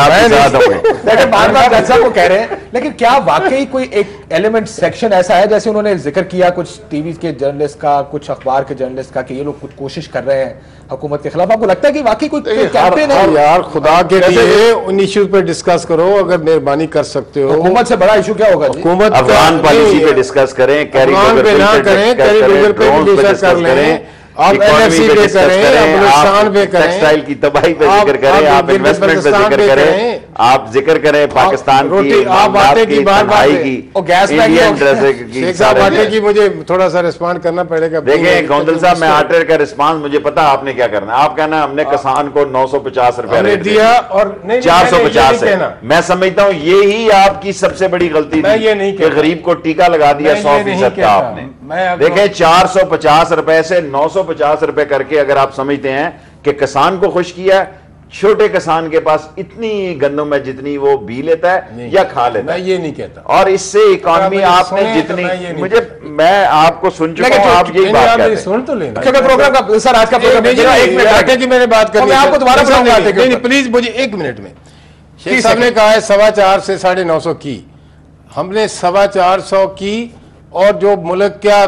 आपके साथ होंगे। लेकिन बार बार जज साहब को कह रहे हैं, लेकिन क्या वाकई कोई एक एलिमेंट सेक्शन ऐसा है, जैसे उन्होंने जिक्र किया कुछ टीवी के जर्नलिस्ट का, कुछ अखबार के जर्नलिस्ट का, कि ये लोग कुछ कोशिश कर रहे हैं हुकूमत के खिलाफ? आपको लगता है कि वाकई कोई कैंपेन है? यार खुदा के लिए उन इश्यूज पे डिस्कस करो, अगर मेहरबानी कर सकते हो। हुकूमत से बड़ा इशू क्या होगा? हुकूमत अफगान पॉलिसी पे डिस्कस करें, कैरी पे ना करें, कैरी गूगल पे भी डिस्कस कर लें, आप एनएफसी पे करें, आप बलूचिस्तान पे करें, टेक्सटाइल की तबाही पे जिक्र करें, आप इन्वेस्टमेंट पे जिक्र करें, आप जिक्र करें पाकिस्तान की, आप बातें की तन्हाई की, इंडियन शेख साहब बातें की। मुझे थोड़ा सा रिस्पॉन्ड करना पड़ेगा। देखें कौंसल साहब, मैं आर्टर का रिस्पॉन्स मुझे पता आपने क्या करना है। आप कहना हमने किसान को 950 रुपया दिया और 450 है। मैं समझता हूँ यही आपकी सबसे बड़ी गलती थी कि गरीब को टीका लगा दिया 100% का आपने। देखें 450 रुपए से 950 रुपए करके अगर आप समझते हैं कि किसान को खुश किया, छोटे किसान के पास इतनी गंदम में जितनी वो बी लेता है या खा लेता है, मैं ये नहीं कहता। और इससे इकोनॉमी आपने जितनी, मैं आपको सुन चुका हूं, आप यही बात करते हैं। सुन तो लेना प्रोग्राम का सर, आज का प्रोग्राम एक मिनट की मैंने बात कर, मैं आपको दोबारा बताऊंगा। प्लीज मुझे 1 मिनट में। शेख साहब ने कहा है 450 से 950 की, हमने 425 की, और जो मुल्क का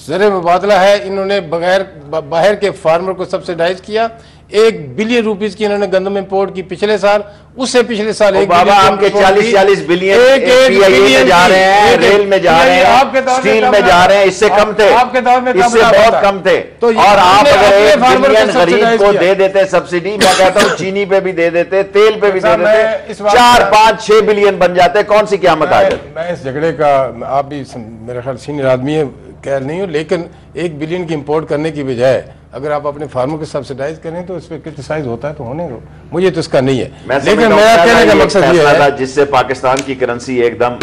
ज़र मुबादला है इन्होंने बगैर बाहर के फार्मर को सब्सिडाइज किया। 1 बिलियन रुपीस की इन्होंने गंदम इंपोर्ट की पिछले साल, उससे पिछले साल 1 बाबा आपके 40-40 बिलियन में जा रहे हैं, रेल में जा रहे हैं, स्टील में जा रहे हैं, इससे कम थे, आपके दौर में इससे बहुत कम थे। और आप अगर 1 बिलियन गरीब को दे देते सब्सिडी, मैं कहता हूँ चीनी पे भी दे देते, तेल पे भी दे देते, 4, 5, 6 बिलियन बन जाते, कौन सी क़यामत आ जाती? मैं इस झगड़े का, आप भी मेरे ख्याल सीनियर आदमी है, कह नहीं हूँ, लेकिन 1 बिलियन की इंपोर्ट करने की बजाय अगर आप अपने फार्मर को सब्सिडाइज करें तो इस पर क्रिटिसाइज होता है तो होने दो, मुझे तो इसका नहीं है। लेकिन मेरा कहने का मकसद ये है जिससे पाकिस्तान की करेंसी एकदम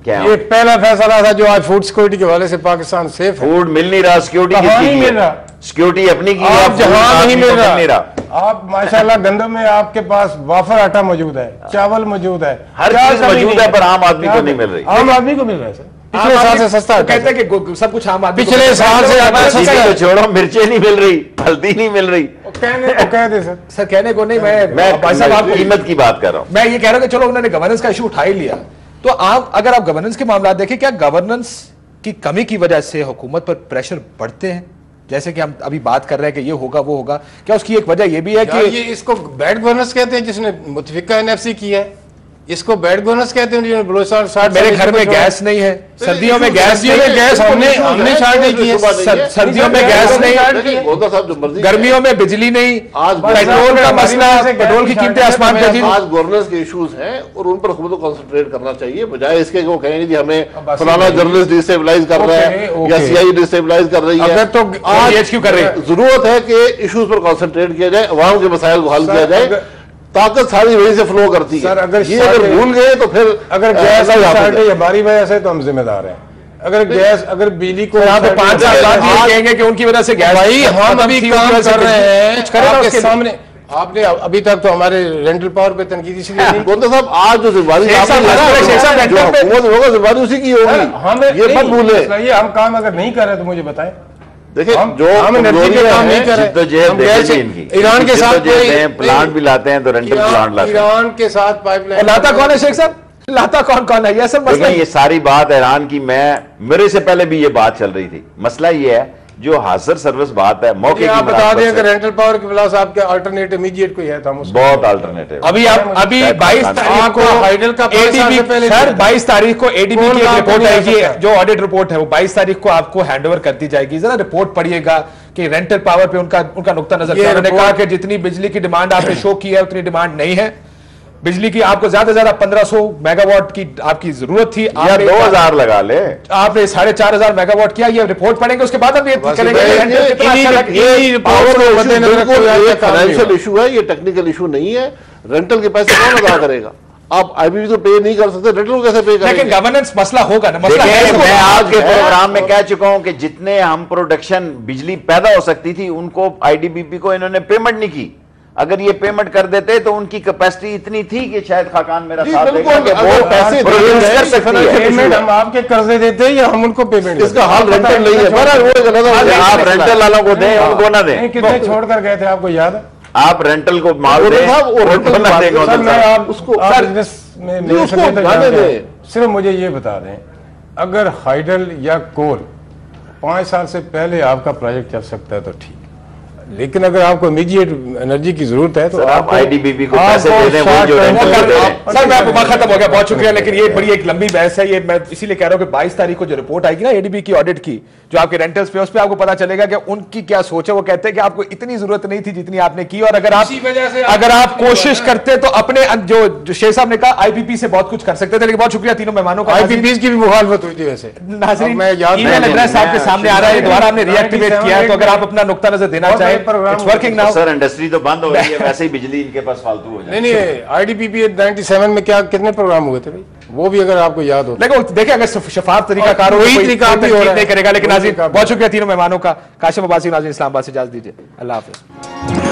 क्या ये पहला फैसला था जो आज फूड सिक्योरिटी के हवाले से पाकिस्तान सेफ है। फूड मिल नहीं रहा, सिक्योरिटी नहीं मिल रहा, सिक्योरिटी अपनी की आप जहां नहीं मिल रहा। आप माशाल्लाह गंदम में आपके पास वाफर आटा मौजूद है, चावल मौजूद है, हर चीज मौजूद है, पर आम आदमी को नहीं मिल रही। आम आदमी को मिल रहा है सर, पिछले साल से सस्ता कहते हैं कि सब कुछ आम आदमी, पिछले साल से छोड़ो, मिर्चें नहीं मिल रही, हल्दी नहीं मिल रही, कह दे सर कहने को नहीं। मैं भाई साहब आप कीमत की बात कर रहा हूँ। मैं ये कह रहा हूँ कि चलो उन्होंने गवर्नेंस का इशू उठा ही लिया, तो आप अगर आप गवर्नेंस के मामला देखें, क्या गवर्नेंस की कमी की वजह से हुकूमत पर प्रेशर बढ़ते हैं? जैसे कि हम अभी बात कर रहे हैं कि ये होगा वो होगा, क्या उसकी एक वजह ये भी है कि ये इसको बैड गवर्नेंस कहते हैं जिसने मुतफिका एनएफसी की है, इसको बैड बोनस कहते हैं। बलूचिस्तान मेरे घर में गैस नहीं है, सर्दियों में गैस हमने शॉर्टेज की है, सर्दियों में गैस नहीं, गर्मियों में बिजली नहीं, पेट्रोल का मसला, पेट्रोल की कीमतें आसमान पे थी। आज गवर्नेंस के इश्यूज हैं और उन पर हुकूमत को कंसंट्रेट करना चाहिए, बजाय इसके वो कहेंगे कि हमें फलाना जर्नलिस्ट डिस्टेबलाइज कर रहा है या सीआई डिस्टेबलाइज कर रही है। तो आज क्यों कर रहे हैं? जरूरत है कि इश्यूज पर कंसंट्रेट किया जाए, अवाम के मसाइल को हल किया जाए, ताकत सारी वहीं से फ्लो करती है। अगर ये अगर भूल गए तो फिर अगर गैस हमारी वजह से तो हम जिम्मेदार हैं। अगर गैस अगर बिजली को यहाँ पे 5 साल बाद ये कहेंगे कि उनकी वजह से गैस, भाई हम अभी काम कर रहे हैं आपके सामने। आपने अभी तक तो हमारे रेंटल पावर पे तनकीद इसलिए नहीं। गोंदा साहब आज जो जिम्मेदारी होगा जिम्मेदारी उसी की होगी, ये मत भूले। ये हम काम अगर नहीं कर रहे तो मुझे बताएं। देखिए जो हम एनर्जी के काम नहीं कर रहे, ईरान के साथ प्लांट भी लाते हैं तो रेंटल प्लांट लाते हैं, ईरान के साथ पाइपलाइन लाता कौन है शेख साहब? लाता कौन है? ये सब मसला, ये सारी बात ईरान की, मेरे से पहले भी ये बात चल रही थी। मसला ये है जो हाजिर सर्विस बात है, मौके की आप बता दें कि रेंटल पावर के प्लस आपके अल्टरनेट इमीडिएट कोई है? बहुत अल्टरनेटिव। अभी 22 तारीख को हाइडल का एडीबी सर 22 तारीख को एडीबी की एक रिपोर्ट आएगी, जो ऑडिट रिपोर्ट है वो 22 तारीख को आपको हैंडओवर कर दी जाएगी। जरा रिपोर्ट पढ़िएगा कि रेंटल पावर पे उनका नुक्ता नजर क्या। उन्होंने कहा कि जितनी बिजली की डिमांड आपने शो की है उतनी डिमांड नहीं है बिजली की, आपको ज्यादा से ज्यादा 1500 मेगावाट की आपकी जरूरत थी, या 2000 लगा ले, आपने 4500 मेगावाट किया। ये रिपोर्ट पढ़ेंगे उसके बाद हम ये करेंगे। फाइनेंशियल इशू है, ये टेक्निकल इशू नहीं है। रेंटल के पैसे कौन अदा करेगा? आप आईबीबी तो पे नहीं कर सकते, रेंटल कैसे पे करेंगे? लेकिन गवर्नेंस मसला होगा ना। मसला है, मैं आज के प्रोग्राम में कह चुका हूं कि जितने हम प्रोडक्शन बिजली पैदा हो सकती थी उनको आईडीबीपी को इन्होंने पेमेंट नहीं की। अगर ये पेमेंट कर देते तो उनकी कैपेसिटी इतनी थी कि शायद खाकान मेरा साथ देगा कि वो पैसे कर सकती है। पेमेंट हम आपके कर्जे देते या हम उनको पेमेंट? इसका हाल रेंटल नहीं है, आप रेंटल वालों को दें, उनको ना दें। कितने छोड़कर गए थे आपको याद है? आप रेंटल को माल दें, सिर्फ मुझे ये बता दें, अगर हाइडल या कोल 5 साल से पहले आपका प्रोजेक्ट चल सकता है तो ठीक, लेकिन अगर आपको इमीडिएट एनर्जी की जरूरत है तो आप आईडीबीपी को पैसे दे दें, वो जो रेंटल सर मैं खत्म हो गया, बहुत शुक्रिया। लेकिन ये बड़ी एक लंबी बहस है, ये मैं इसीलिए कह रहा हूं कि 22 तारीख को जो रिपोर्ट आएगी ना एडीबी की ऑडिट की, जो आपके रेंटल्स पे, उस पे आपको पता चलेगा कि उनकी क्या सोच है। वो कहते हैं कि आपको इतनी जरूरत नहीं थी जितनी आपने की, और अगर आप कोशिश करते तो अपने जो शेख साहब ने कहा आईपीपी से बहुत कुछ कर सकते थे। लेकिन बहुत शुक्रिया तीनों मेहमानों का। आईपीपी की भी मुखालफत हुई थी वैसे। नाज़रीन, ईमेल एड्रेस आपके सामने आ रहा है, दोबारा हमने रीएक्टिवेट किया है, तो अगर आप अपना नुक्ता नजर देना चाहें, it's working now. Sir industry तो बंद हो रही है, वैसे ही बिजली इनके पास फालतू हो जाए। नहीं, आईडीपीपी 97 में क्या कितने प्रोग्राम हुए थे भाई, वो भी अगर आपको याद हो। देखिए अगर शफाफ तरीकाकार हो, वही तरीका नहीं करेगा। लेकिन नाज़रीन बहुत शुक्रिया तीनों मेहमानों का। काशिम अब्बासी, नाज़रीन इस्लामाबाद से इजाजत दीजिए, अल्लाह हाफिज।